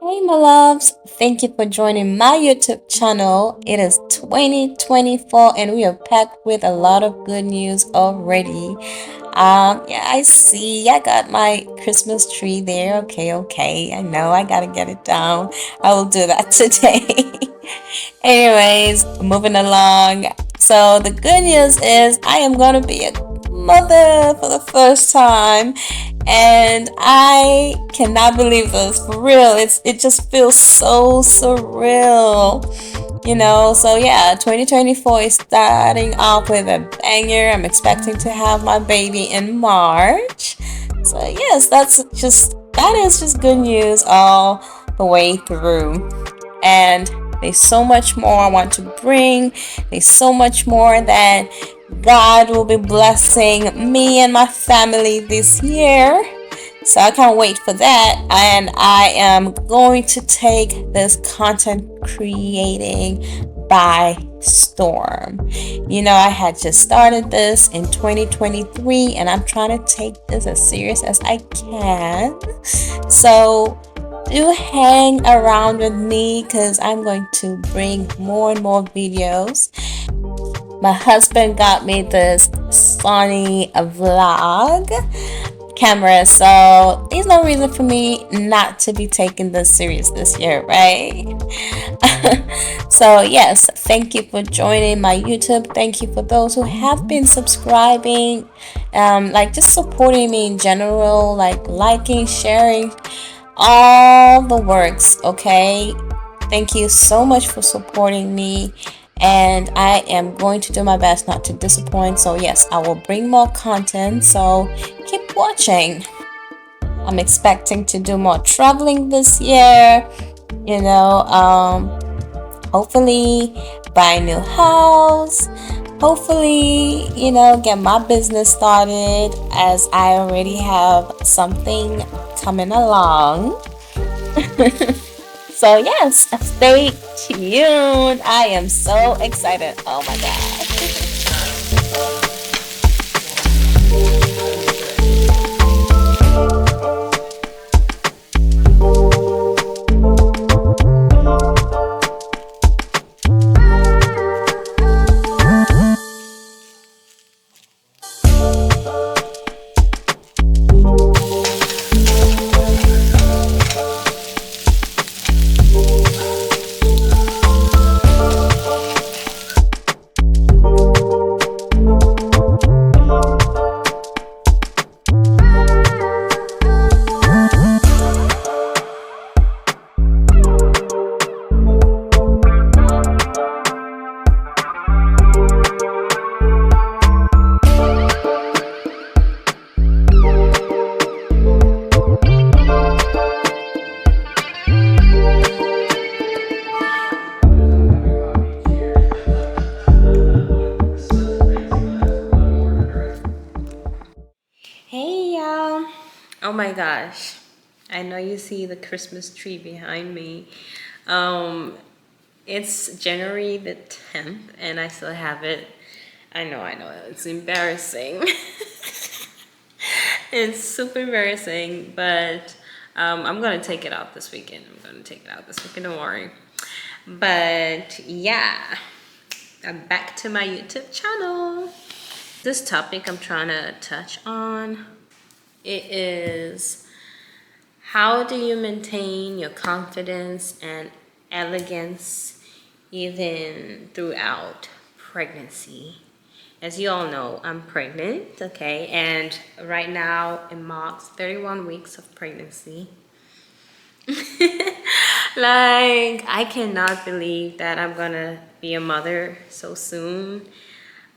Hey, my loves, thank you for joining my YouTube channel. It is 2024 and we are packed with a lot of good news already. Yeah, I see. I got my Christmas tree there. Okay. I know I gotta get it down. I will do that today. Anyways, moving along. So the good news is I am gonna be a mother for the first time, and I cannot believe this for real. It just feels so surreal. So yeah, 2024 is starting off with a banger. I'm expecting to have my baby in March. So yes, that is just good news all the way through. And there's so much more I want to bring. There's so much more that God will be blessing me and my family this year. So I can't wait for that. And I am going to take this content creating by storm. I had just started this in 2023 and I'm trying to take this as serious as I can. So do hang around with me because I'm going to bring more and more videos. My husband got me this Sony vlog camera, so there's no reason for me not to be taking this serious this year, right? So yes, thank you for joining my YouTube. Thank you for those who have been subscribing, like just supporting me in general, like liking, sharing, all the works. Okay, thank you so much for supporting me, and I am going to do my best not to disappoint. So yes, I will bring more content, so keep watching. I'm expecting to do more traveling this year, you know um hopefully buy a new house, hopefully get my business started, as I already have something coming along. So yes, stay tuned. I am so excited. Oh my god. Hey y'all. Oh my gosh. I know you see the Christmas tree behind me. Um it's January the 10th and I still have it. I know. It's embarrassing. It's super embarrassing, but I'm gonna take it out this weekend. Don't worry. But yeah, I'm back to my YouTube channel. This topic I'm trying to touch on, it is, how do you maintain your confidence and elegance even throughout pregnancy? As you all know, I'm pregnant, okay? And right now it marks 31 weeks of pregnancy. Like, I cannot believe that I'm gonna be a mother so soon.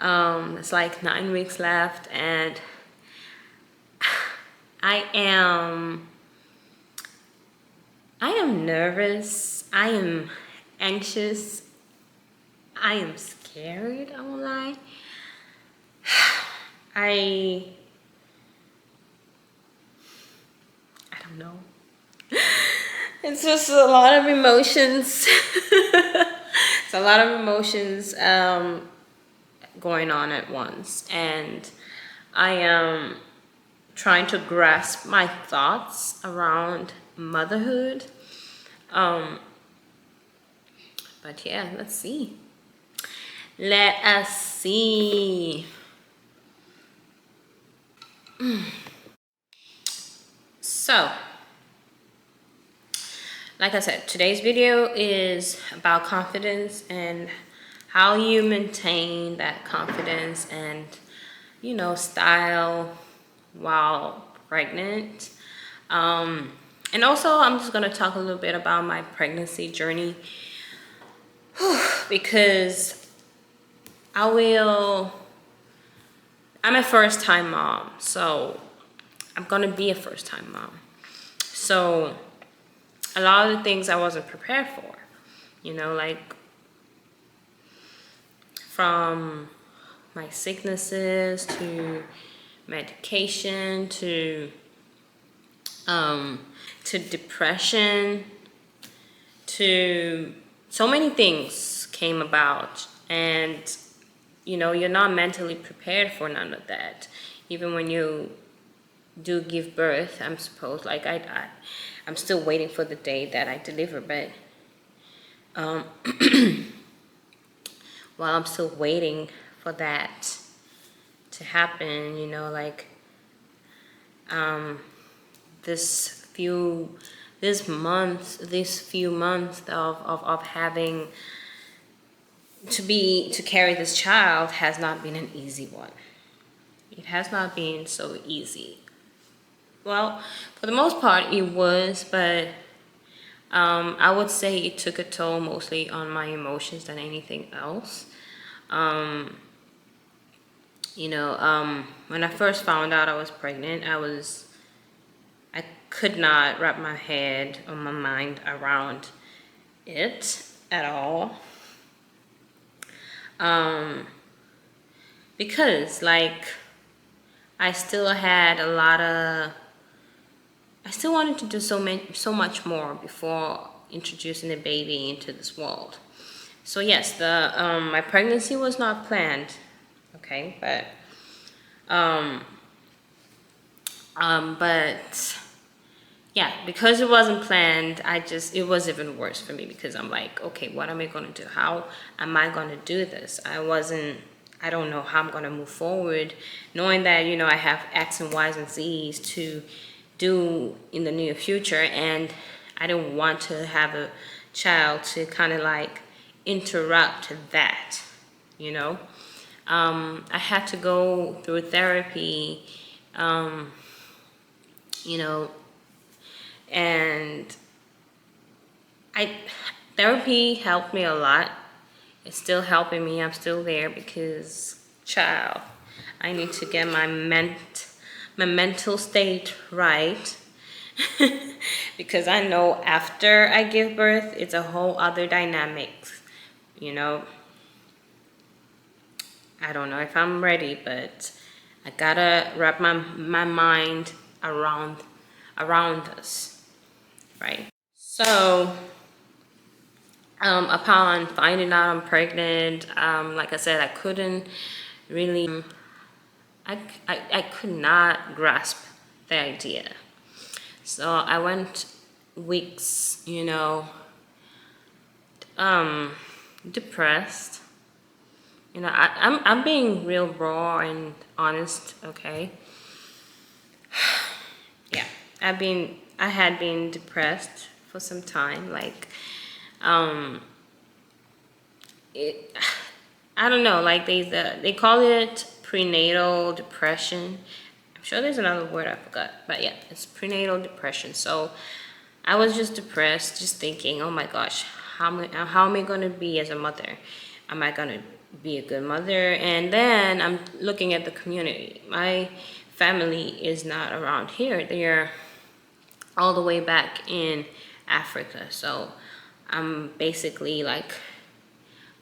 It's like 9 weeks left, and I am nervous. I am anxious. I am scared. I won't lie. I don't know. It's just a lot of emotions. It's a lot of emotions going on at once, and I am trying to grasp my thoughts around motherhood. Um, but yeah, let's see. Let us see. So, like I said, today's video is about confidence and how you maintain that confidence and, style while pregnant. And also, I'm just going to talk a little bit about my pregnancy journey because I'm a first time mom. So, I'm going to be a first time mom. So, a lot of the things I wasn't prepared for, like from my sicknesses to medication um, to depression to so many things came about, and you're not mentally prepared for none of that. Even when you do give birth, I'm supposed like I'm still waiting for the day that I deliver, but um, while I'm still waiting for that to happen, um, this few these few months of having to carry this child has not been an easy one. It has not been so easy. Well, for the most part it was, but I would say it took a toll mostly on my emotions than anything else. um, when I first found out I was pregnant, I could not wrap my head or my mind around it at all. Um, because I still had I still wanted to do so much more before introducing the baby into this world. So yes, my pregnancy was not planned, okay, um, but yeah, because it wasn't planned, it was even worse for me because I'm like, okay, what am I going to do? How am I going to do this? I don't know how I'm going to move forward, knowing that, I have X and Y's and Z's to do in the near future. And I didn't want to have a child to kind of like interrupt that, you know. I had to go through therapy, um, you know, and I therapy helped me a lot. It's still helping me. I'm still there because, child, I need to get my mental state right. Because I know after I give birth, it's a whole other dynamic. You know, I don't know if I'm ready, but I gotta wrap my mind around this, right? So, upon finding out I'm pregnant, like I said, I couldn't really, I could not grasp the idea. So I went weeks, depressed. I'm being real raw and honest, okay? Yeah, I had been depressed for some time, um, it, I don't know, like they call it prenatal depression. I'm sure there's another word I forgot, but yeah, it's prenatal depression. So I was just depressed, just thinking, oh my gosh, how am I going to be as a mother? Am I going to be a good mother? And then I'm looking at the community. My family is not around here. They're all the way back in Africa. So I'm basically like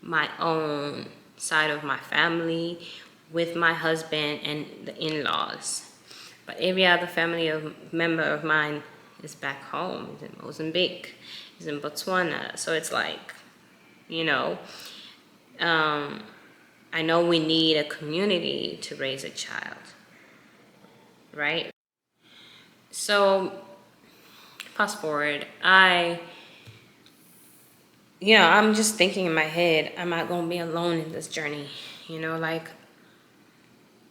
my own side of my family with my husband and the in-laws. But every other member of mine is back home. Is in Mozambique, is in Botswana. So it's like, you know, um, I know we need a community to raise a child, right? So fast forward, I I'm just thinking in my head, I'm not gonna be alone in this journey, like,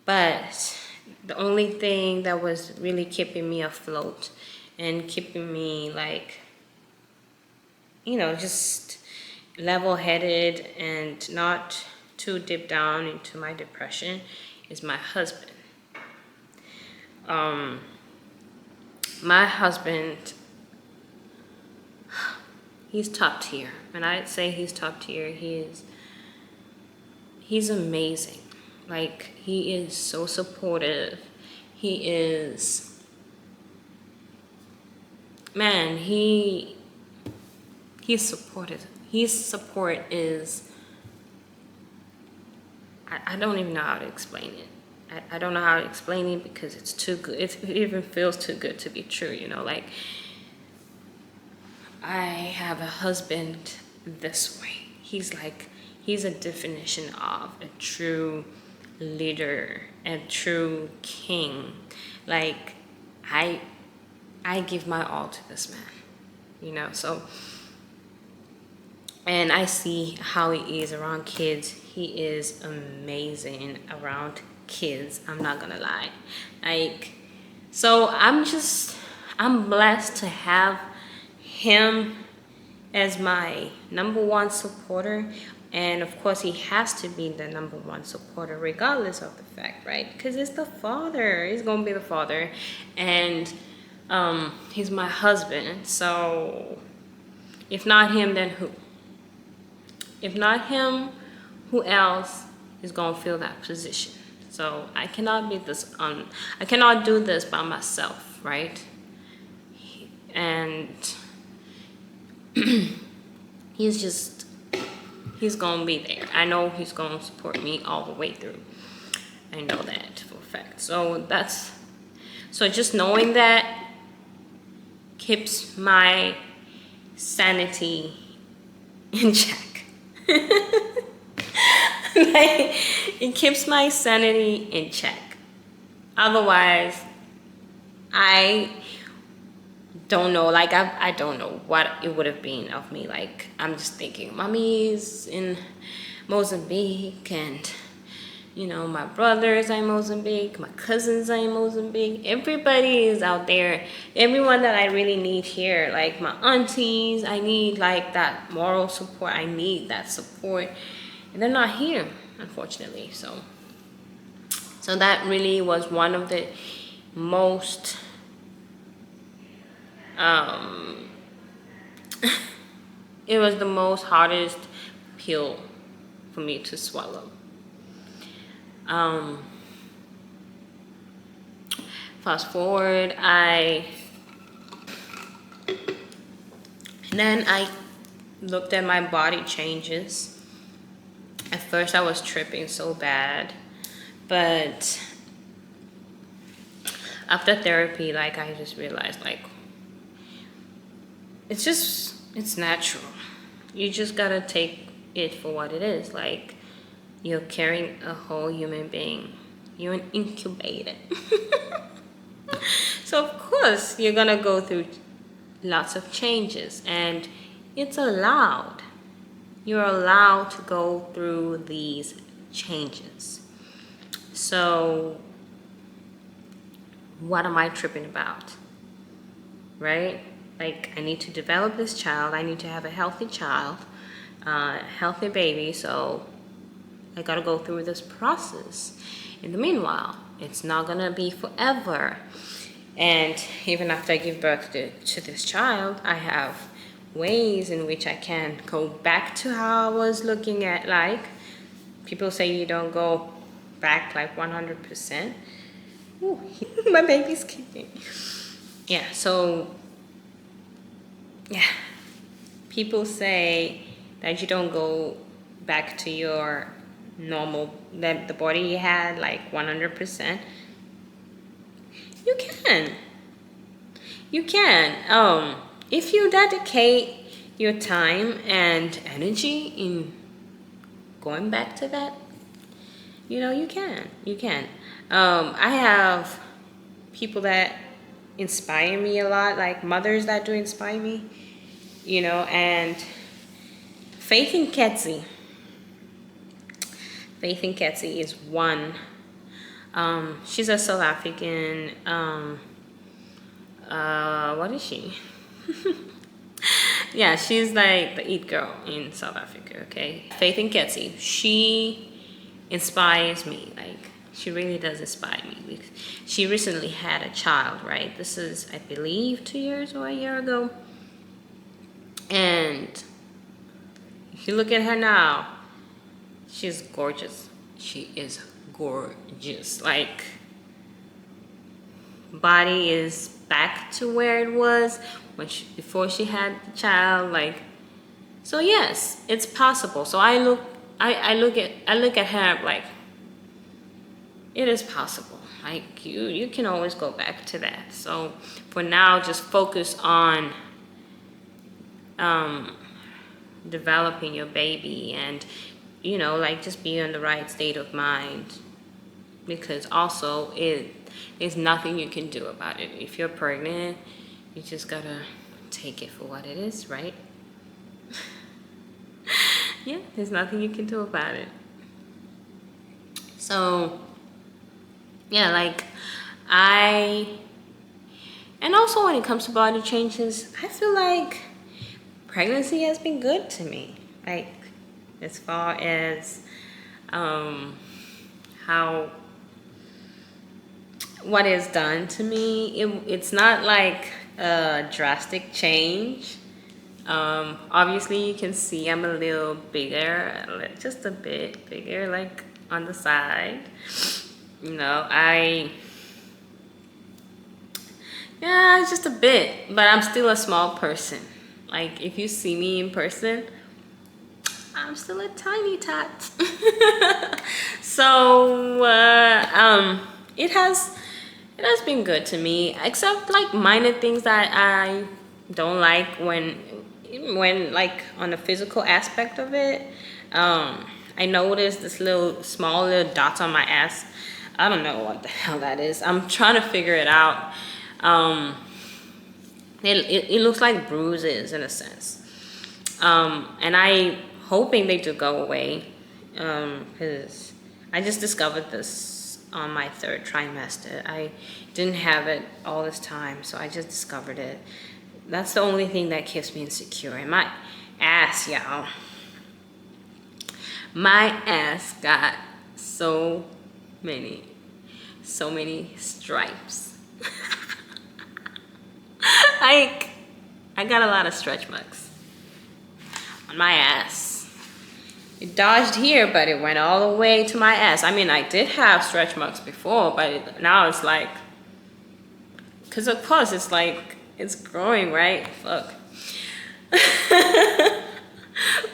but the only thing that was really keeping me afloat and keeping me like, just level headed and not too deep down into my depression is my husband. Um, my husband, he's top tier. When I say he's top tier, he's amazing. Like, he is so supportive. He is, man, he's supportive. His support is, I don't even know how to explain it. I don't know how to explain it because it's too good. It even feels too good to be true, like, I have a husband this way. He's a definition of a true leader, a true king. Like, I I give my all to this man, so, and I see how he is around kids. He is amazing around kids. I'm not gonna lie. Like, so I'm blessed to have him as my number one supporter. And of course, he has to be the number one supporter, regardless of the fact, right? Because it's the father. He's gonna be the father, and he's my husband. So if not him, then who? If not him, who else is gonna fill that position? So I cannot be this I cannot do this by myself, right? And he's just he's gonna be there. I know he's gonna support me all the way through. I know that for a fact. So just knowing that keeps my sanity in check. Like, it keeps my sanity in check. Otherwise, I don't know. Like, I don't know what it would have been of me. Like, I'm just thinking, mommy's in Mozambique, and my brothers are in Mozambique, my cousins are in Mozambique. Everybody is out there. Everyone that I really need here, like my aunties, I need like that moral support. I need that support, and they're not here, unfortunately. So that really was one of the most um it was the most hardest pill for me to swallow. um Fast forward, then I looked at my body changes. At first I was tripping so bad, but after therapy, like, I just realized, like, it's natural. You just gotta take it for what it is. Like, you're carrying a whole human being. You're an incubator. So of course you're gonna go through lots of changes, and it's allowed. You're allowed to go through these changes. So what am I tripping about? Right? Like, I need to develop this child. I need to have a healthy child, healthy baby. So I gotta go through this process. In the meanwhile, it's not gonna be forever. And even after I give birth to this child, I have ways in which I can go back to how I was looking at, like, people say you don't go back like 100%. Ooh, my baby's kicking. Yeah, so, yeah, people say that you don't go back to your normal, that the body you had, like, 100%. You can. You can. If you dedicate your time and energy in going back to that, you can. You can. I have people that inspire me a lot, like mothers that do inspire me, and Faith in Ketzi. Faith in Ketzi is one. She's a South African. What is she? Yeah, she's like the it girl in South Africa. Okay, Faith in Ketzi. She inspires me. Like, she really does inspire me. Because she recently had a child. Right. This is, I believe, 2 years or a year ago. And if you look at her now, she's gorgeous. She is gorgeous. Like, body is back to where it was when before she had the child. Like, so yes, it's possible. So I look at her like, it is possible. Like, you can always go back to that. So for now, just focus on developing your baby, and like, just be in the right state of mind, because also there's nothing you can do about it. If you're pregnant, you just gotta take it for what it is, right? Yeah, there's nothing you can do about it. So yeah, like, and also when it comes to body changes, I feel like pregnancy has been good to me. Like, as far as how what is done to me, it's not like a drastic change. Obviously you can see I'm a little bigger, just a bit bigger, like on the side. Yeah, just a bit, but I'm still a small person. Like, if you see me in person, I'm still a tiny tot. So it has been good to me, except like minor things that I don't like when like on the physical aspect of it. I noticed this small little dots on my ass. I don't know what the hell that is. I'm trying to figure it out. It looks like bruises in a sense. And I hoping they do go away, because I just discovered this on my 3rd trimester. I didn't have it all this time, so I just discovered it. That's the only thing that keeps me insecure. And my ass, y'all. My ass got so many stripes. Like, I got a lot of stretch marks on my ass. It dodged here, but it went all the way to my ass. I mean, I did have stretch marks before, but now it's like, because of course it's like, it's growing, right? Fuck.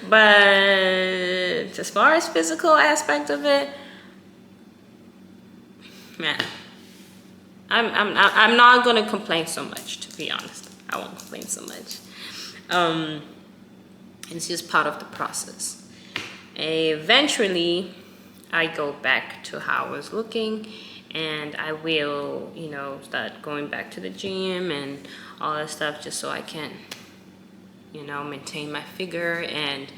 But as far as physical aspect of it, man, I'm not gonna complain so much, to be honest. I won't complain so much. It's just part of the process. Eventually, I go back to how I was looking, and I will, start going back to the gym and all that stuff, just so I can, maintain my figure. And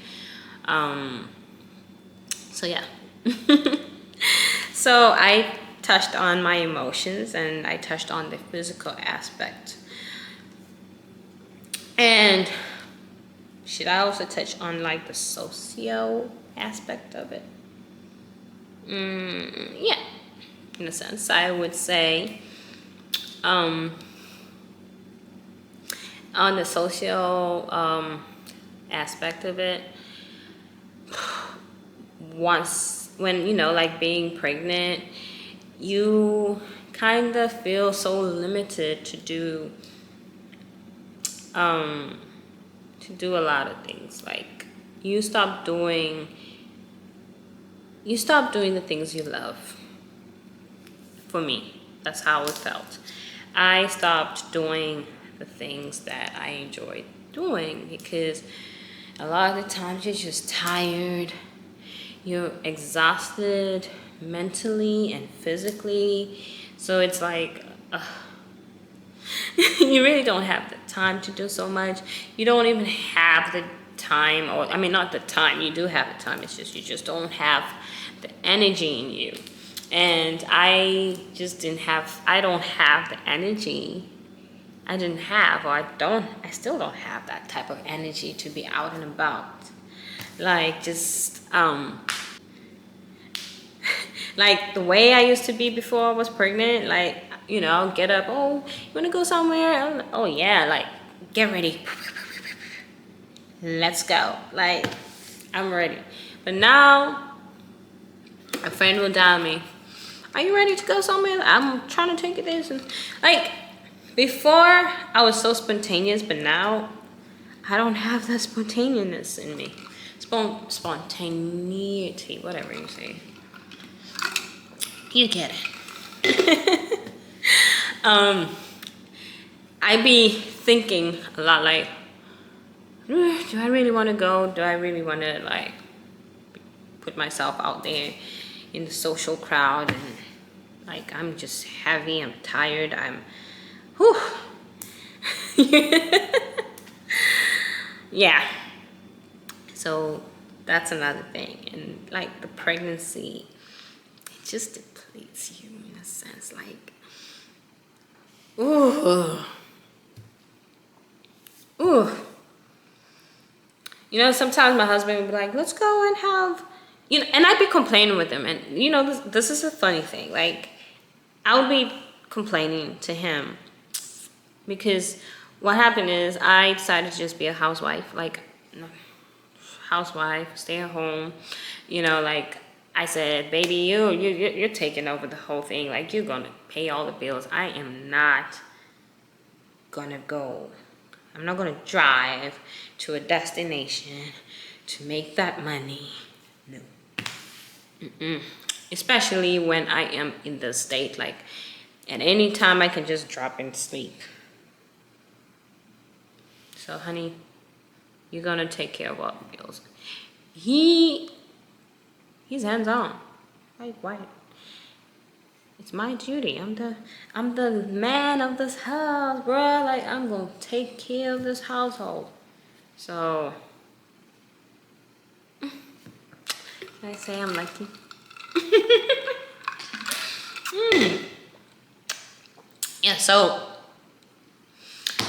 so yeah. So I touched on my emotions, and I touched on the physical aspect. And should I also touch on like the socio aspect of it? Yeah, in a sense, I would say on the social aspect of it, when like being pregnant, you kind of feel so limited to do a lot of things. Like, you stop doing the things you love. For me, that's how it felt. I stopped doing the things that I enjoyed doing, because a lot of the times you're just tired, you're exhausted mentally and physically. So it's like, you really don't have the time to do so much. You don't even have the time, or I mean, not the time, you do have the time, it's just you just don't have the energy in you. And I just I don't have the energy. I didn't have, or I still don't have that type of energy to be out and about. Like, just, like the way I used to be before I was pregnant, like, I'll get up, oh, you wanna go somewhere? Oh yeah, like, get ready. Let's go. Like, I'm ready. But now, a friend will dial me. Are you ready to go somewhere? I'm trying to take you this. And like, before, I was so spontaneous, but now, I don't have that spontaneousness in me. Spontaneity, whatever you say. You get it. I be thinking a lot like, do I really want to go? Do I really want to like put myself out there in the social crowd? And like, I'm just heavy, I'm tired, whew. Yeah. So that's another thing. And like the pregnancy, it just depletes you in a sense. Like, ooh. Ooh. Sometimes my husband would be like, let's go and have, and I'd be complaining with him. And, this is a funny thing. Like, I would be complaining to him because what happened is I decided to just be a housewife. Like, housewife, stay at home. Like I said, baby, you're taking over the whole thing. Like, you're going to pay all the bills. I am not going to go. I'm not going to drive to a destination to make that money. No. Especially when I am in the state. Like, at any time I can just drop and sleep. So, honey, you're going to take care of all the bills. He's hands-on. Like, why? It's my duty. I'm the man of this house, bro. Like, I'm gonna take care of this household. So, I say I'm lucky. Yeah. So,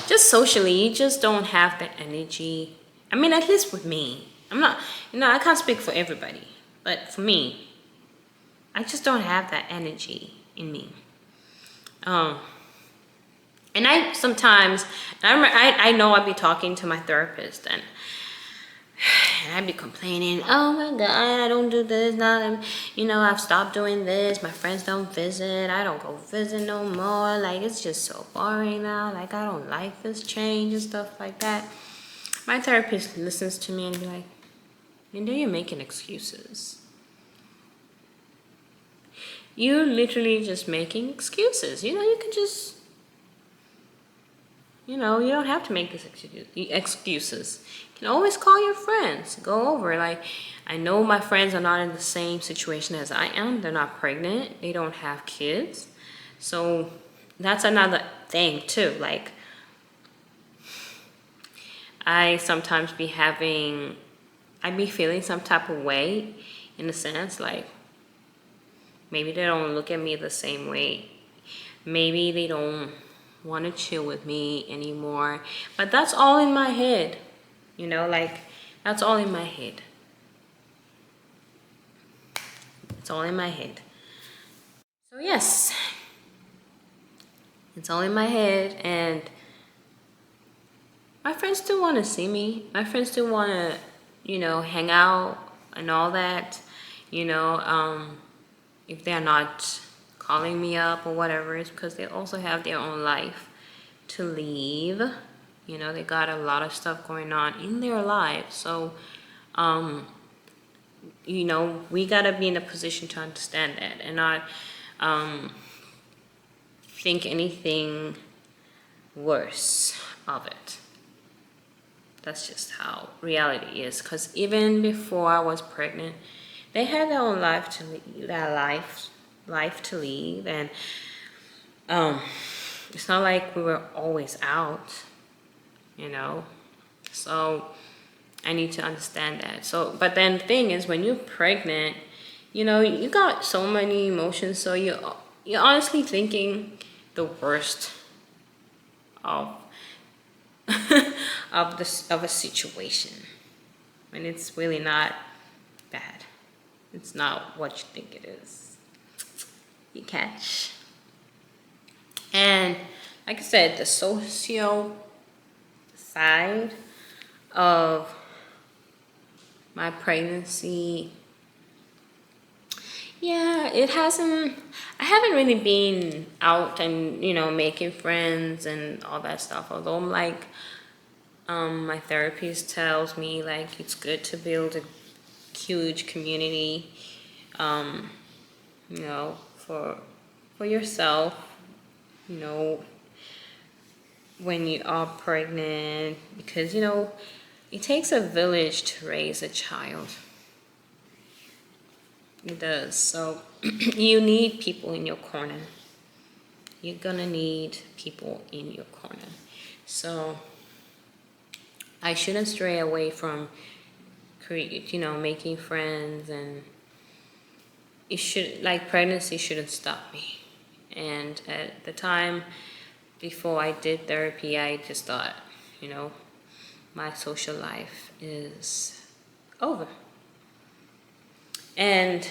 just socially, you just don't have the energy. I mean, at least with me, I'm not. I can't speak for everybody, but for me, I just don't have that energy in me. And I sometimes, I know I'd be talking to my therapist and I'd be complaining, oh my God, I don't do this now. I've stopped doing this. My friends don't visit. I don't go visit no more. Like, it's just so boring now. Like, I don't like this change and stuff like that. My therapist listens to me and be like, you're making excuses. You're literally just making excuses. You can just, you don't have to make these excuses. You can always call your friends. Go over. Like, I know my friends are not in the same situation as I am. They're not pregnant. They don't have kids. So that's another thing too. Like, I sometimes be feeling some type of way in a sense. Like, maybe they don't look at me the same way. Maybe they don't want to chill with me anymore. But that's all in my head. Like, that's all in my head. It's all in my head. So yes, it's all in my head, and my friends still want to see me. My friends still want to, hang out and all that. If they're not calling me up or whatever, it's because they also have their own life to leave. They got a lot of stuff going on in their life. So, we gotta be in a position to understand that and not think anything worse of it. That's just how reality is. Because even before I was pregnant, they had their own life to lead, life to lead, and it's not like we were always out, So I need to understand that. So, but then the thing is, when you're pregnant, you know, you got so many emotions, so you're honestly thinking the worst of of a situation, and it's really not bad. It's not what you think it is. You catch? And like I said, the socio side of my pregnancy, yeah, it hasn't. I haven't really been out and making friends and all that stuff. Although I'm like, my therapist tells me like it's good to build a huge community, um, for yourself, you know, when you are pregnant, because it takes a village to raise a child. It does. So you need people in your corner. You're gonna need people in your corner. So I shouldn't stray away from making friends, and it should, like, pregnancy shouldn't stop me. And at the time before I did therapy, I just thought, you know, my social life is over. And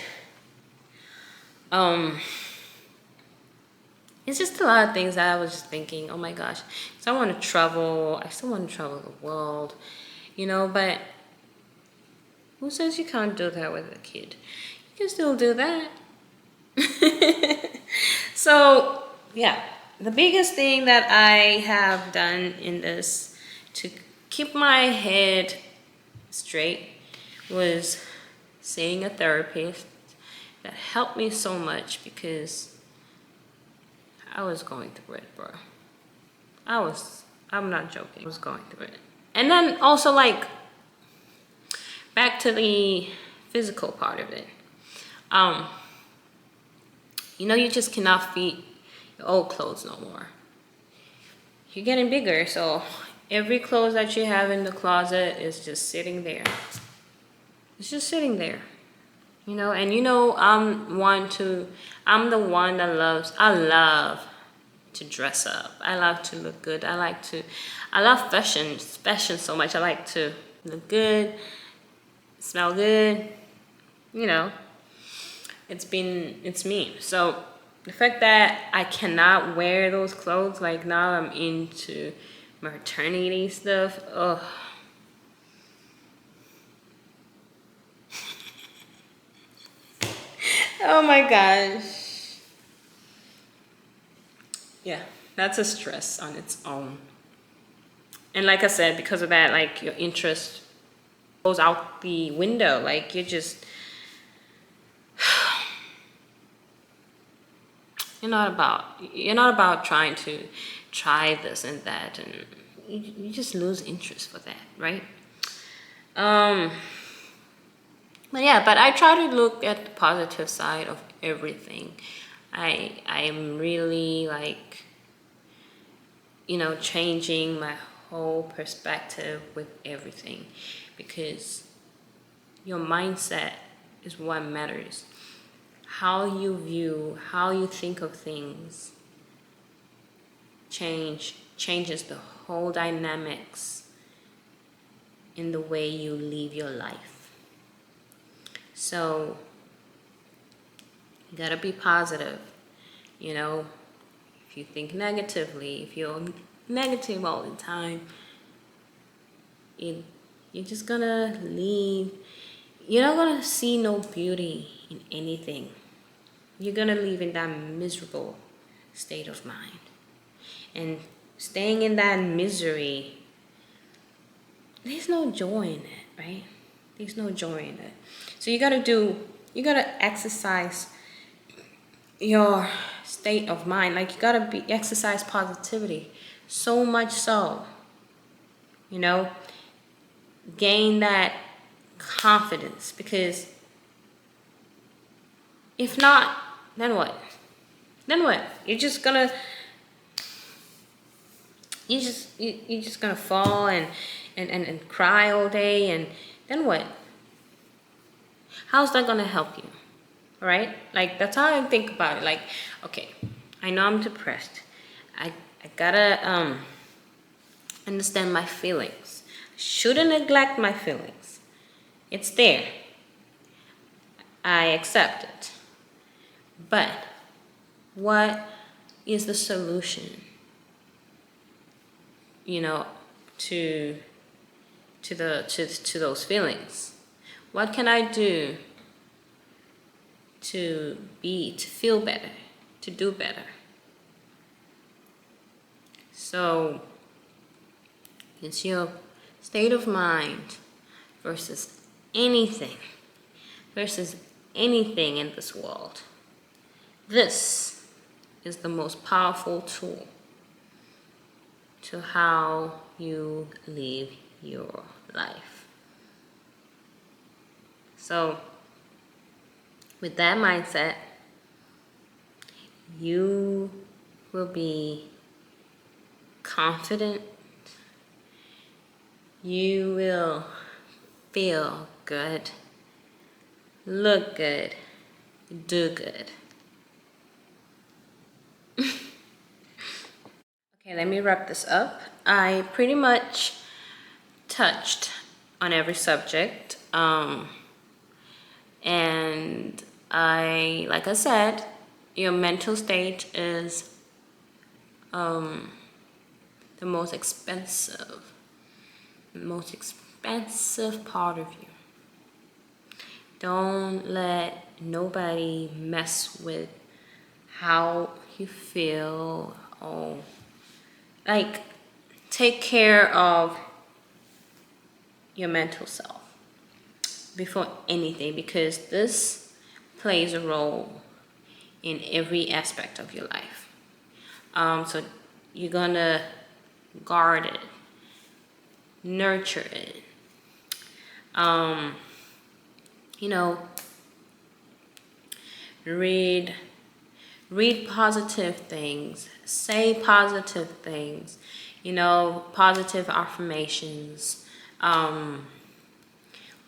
it's just a lot of things that I was just thinking, oh my gosh, so I want to travel. I still want to travel the world, but who says you can't do that with a kid? You can still do that. So, yeah, the biggest thing that I have done in this to keep my head straight was seeing a therapist that helped me so much, because I was going through it, bro. I'm not joking. I was going through it. And then also, like, back to the physical part of it. You just cannot fit your old clothes no more. You're getting bigger, so every clothes that you have in the closet is just sitting there. It's just sitting there. And I'm the one that I love to dress up. I love to look good. I love fashion so much. I like to look good, smell good, you know. It's me. So the fact that I cannot wear those clothes, like now I'm into maternity stuff. Oh, oh my gosh. Yeah, that's a stress on its own. And like I said, because of that, like, your interest goes out the window. Like, you're not about trying to try this and that, and you just lose interest for that, right? Um, but I try to look at the positive side of everything. I'm really, like, changing my whole perspective with everything, because your mindset is what matters. How you think of things changes the whole dynamics in the way you live your life. So you gotta be positive. If you think negatively, if you're negative all the time, you're just gonna leave. You're not gonna see no beauty in anything. You're gonna live in that miserable state of mind. And staying in that misery, there's no joy in it, right? There's no joy in it. So you gotta exercise your state of mind. Like, you gotta exercise positivity. So much so, gain that confidence, because if not, then what? You're just gonna you're just gonna fall and cry all day, and then what? How's that gonna help you? Right? Like, that's how I think about it. Like, okay, I know I'm depressed. I gotta understand my feelings. Shouldn't neglect my feelings. It's there. I accept it. But what is the solution? You know, to to those feelings. What can I do to feel better, to do better? So it's your state of mind versus anything, versus anything in this world. This is the most powerful tool to how you live your life. So, with that mindset, you will be confident. You will feel good, look good, do good. Okay, let me wrap this up. I pretty much touched on every subject. And like I said, your mental state is the most expensive part of you. Don't let nobody mess with how you feel. Oh, like, take care of your mental self before anything, because this plays a role in every aspect of your life. So you're gonna guard it, nurture it. You know, read positive things, say positive things, you know, positive affirmations.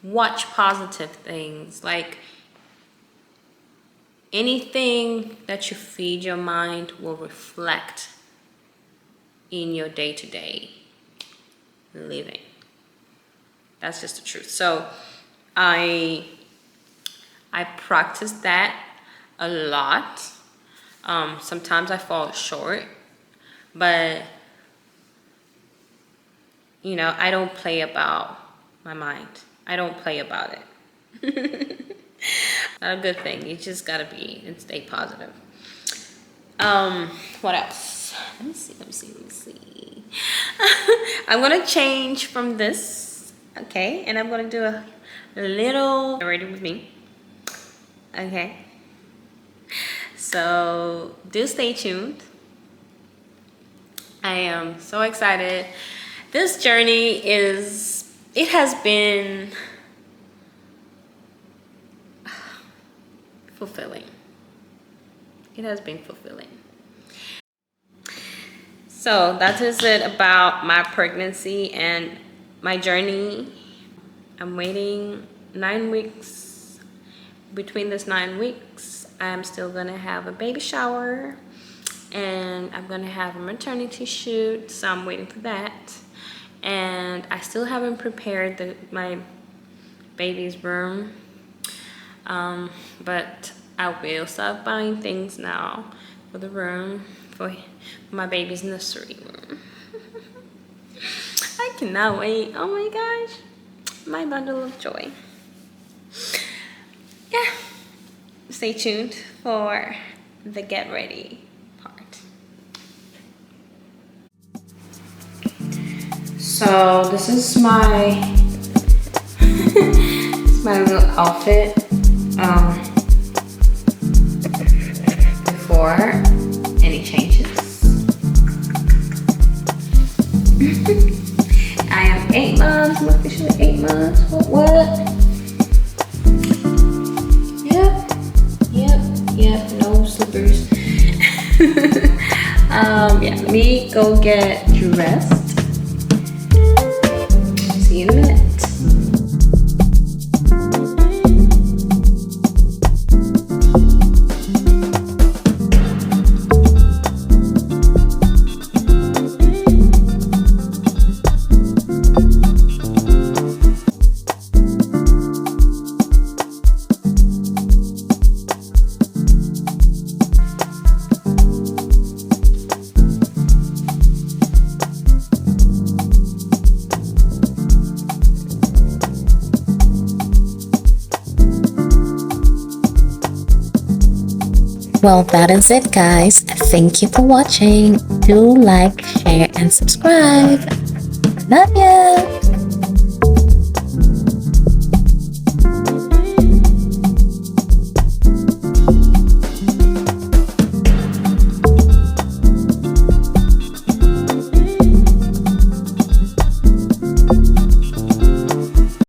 Watch positive things. Like, anything that you feed your mind will reflect in your day-to-day living. That's just the truth. So I practice that a lot. Sometimes I fall short, but you know, I don't play about my mind. I don't play about it. Not a good thing. You just gotta be and stay positive. What else? Let me see. I'm gonna change from this, okay? And I'm gonna do a little ready with me. Okay. So do stay tuned. I am so excited. This journey it has been fulfilling. It has been fulfilling. So that is it about my pregnancy and my journey. I'm waiting 9 weeks. Between this 9 weeks, I'm still gonna have a baby shower and I'm gonna have a maternity shoot, so I'm waiting for that. And I still haven't prepared my baby's room, but I will start buying things now for the room, for my baby's nursery room. I cannot wait. Oh my gosh, my bundle of joy. Yeah, stay tuned for the get ready part. So this is my my little outfit before any changes. I am 8 months. I'm officially 8 months. What? Yep. No slippers. Yeah, let me go get dressed. See you in a minute. Well, that is it, guys. Thank you for watching. Do like, share, and subscribe. Love you.